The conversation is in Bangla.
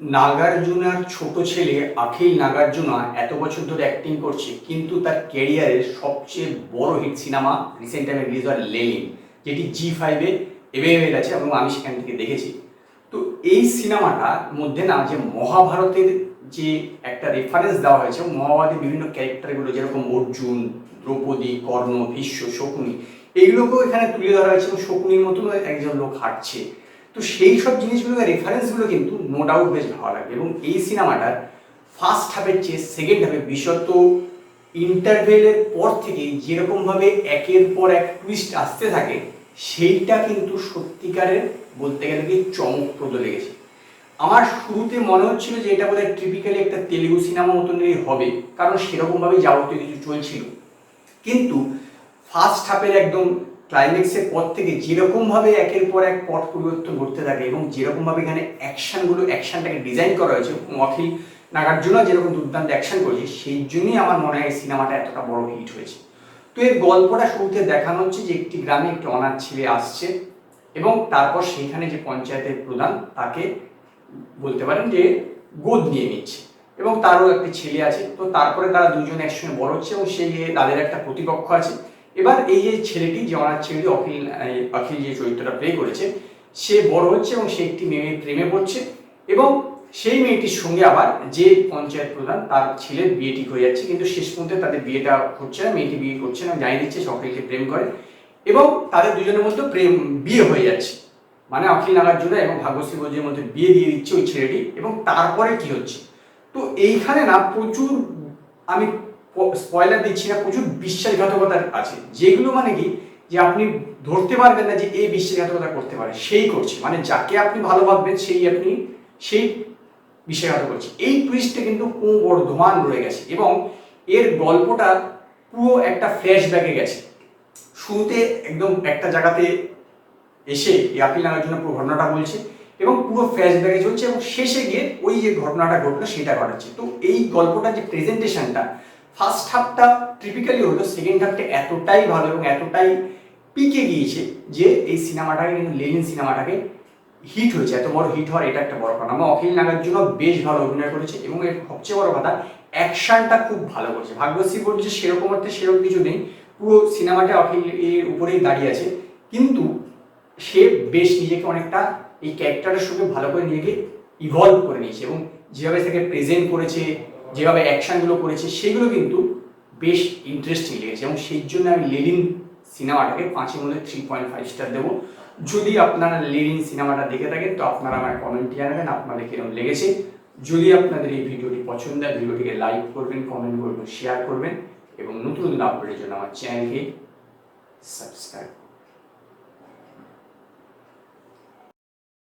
নাগার্জুনার ছোট ছেলে অখিল নাগার্জুনা এত বছর ধরে অ্যাক্টিং করছে, কিন্তু তার ক্যারিয়ারের সবচেয়ে বড় হিট সিনেমা রিসেন্ট টাইমে রিলিজ হয় লেনিন, যেটি জি5-এ অ্যাভেলেবেল আছে এবং আমি সেখান থেকে দেখেছি। তো এই সিনেমাটার মধ্যে না যে মহাভারতের যে একটা রেফারেন্স দেওয়া হয়েছে, মহাভারতের বিভিন্ন ক্যারেক্টারগুলো যেরকম অর্জুন, দ্রৌপদী, কর্ণ, ভীষ্ম, শকুনি, এইগুলোকেও এখানে তুলে ধরা হয়েছে এবং শকুনির মতন একজন লোক হাঁটছে। তো সেই সব জিনিসগুলো রেফারেন্সগুলো কিন্তু নো ডাউট বেশ ভালো লাগে। এবং এই সিনেমাটার ফার্স্ট হাফের চেয়ে সেকেন্ড হাফে বিশেষত ইন্টারভেলের পর থেকে যেরকমভাবে একের পর এক টুইস্ট আসতে থাকে, সেইটা কিন্তু সত্যিকারের বলতে গেলে কি চমকপ্রদ লেগেছে। আমার শুরুতে মনে হচ্ছিল যে এটা বোধহয় টিপিক্যালি একটা তেলেগু সিনেমা মতনই হবে, কারণ সেরকমভাবেই যাবতীয় কিছু চলছিল। কিন্তু ফার্স্ট হাফের একদম ক্লাইম্যাক্সের পর থেকে যেরকমভাবে একের পর এক পট পরিবর্তন ঘটতে থাকে এবং যেরকমভাবে এখানে অ্যাকশনটাকে ডিজাইন করা হয়েছে, অখিল নাগার্জুনা যেরকম দুর্দান্ত অ্যাকশন করেছে, সেই জন্যই আমার মনে হয় সিনেমাটা এতটা বড় হিট হয়েছে। তো এর গল্পটা শুরুতে দেখানো হচ্ছে যে একটি গ্রামে একটি অনাথ ছেলে আসছে এবং তারপর সেইখানে যে পঞ্চায়েতের প্রধান তাকে বলতে পারেন যে গোদ নিয়ে নিচ্ছে এবং তারও একটি ছেলে আছে। তো তারপরে তারা দুজন একসঙ্গে বড় হচ্ছে এবং সেই তাদের একটা প্রতিপক্ষ আছে। এবার এই যে ছেলেটি, যে অনাথ ছেলেটি অখিল যে চরিত্রটা প্লে করেছে, সে বড় হচ্ছে এবং সে একটি মেয়ে প্রেমে পড়ছে এবং সেই মেয়েটির সঙ্গে আবার যে পঞ্চায়েত প্রধান তার ছেলের বিয়ে ঠিক হয়ে যাচ্ছে, কিন্তু শেষ পর্যন্ত তাদের বিয়েটা হচ্ছে না, মেয়েটি বিয়ে করছে না, জানিয়ে দিচ্ছে সে অখিলকে প্রেম করে এবং তাদের দুজনের মধ্যে বিয়ে হয়ে যাচ্ছে। মানে অখিল নাগার্জুনা এবং ভাগ্যশ্রী বর্জির মধ্যে বিয়ে দিয়ে দিচ্ছে ওই ছেলেটি। এবং তারপরে কি হচ্ছে, তো এইখানে না প্রচুর, আমি স্পয়লার দিচ্ছি না, প্রচুর বিশ্বাসঘাতকতা আছে, যেগুলো মানে কি যে আপনি ধরতে পারবেন না যে এই বিশ্বাসঘাতকতা করতে পারে, সেই করছে, মানে যাকে আপনি ভালো ভাববেন সেই বিশ্বাসঘাতক করছে। এই টুইস্টটা কিন্তু ক্রমবর্ধমান রয়ে গেছে এবং এর গল্পটা পুরো একটা ফ্ল্যাশব্যাকে গেছে। শুরুতে একদম একটা জায়গাতে এসে এই অখিল নাগার্জুনা পুরো ঘটনাটা বলছে এবং পুরো ফ্ল্যাশব্যাকে চলছে এবং শেষে গিয়ে ওই যে ঘটনাটা ঘটলো সেটা ঘটাচ্ছে। তো এই গল্পটার যে প্রেজেন্টেশনটা, ফার্স্ট হাফটা টিপিক্যালি হলো, সেকেন্ড হাফটা এতটাই ভালো এবং এতটাই পিকে গিয়েছে যে এই সিনেমাটাকে কিন্তু লেনিন সিনেমাটাকে হিট হয়েছে। এত বড় হিট হওয়ার এটা একটা বড় কারণ। আমার অখিল নাগার্জুনা বেশ ভালো অভিনয় করেছে এবং এর সবচেয়ে বড় কথা অ্যাকশনটা খুব ভালো করেছে। ভাগ্যশ্রী বলছে সেরকম অর্থে সেরকম কিছু নেই, পুরো সিনেমাটা অখিল এর উপরেই দাঁড়িয়ে আছে, কিন্তু সে বেশ নিজেকে অনেকটা এই ক্যারেক্টারের সঙ্গে ভালো করে নিজেকে ইভলভ করে নিয়েছে এবং যেভাবে তাকে প্রেজেন্ট করেছে, যেভাবে অ্যাকশনগুলো করেছে, সেগুলো কিন্তু বেশ ইন্টারেস্টিং লেগেছে এবং সেই জন্য আমি লেনিন সিনেমাটাকে 5-এর মধ্যে 3.5 স্টার দেবো। যদি আপনারা লেনিন সিনেমাটা দেখে থাকেন তো আপনারা আমার কমেন্টে জানাবেন আপনাদের কিরকম লেগেছে। যদি আপনাদের এই ভিডিওটি পছন্দ হয় ভিডিওটিকে লাইক করবেন, কমেন্ট করবেন, শেয়ার করবেন এবং নতুন নতুন আপডেটের জন্য আমার চ্যানেলকে সাবস্ক্রাইব করবেন।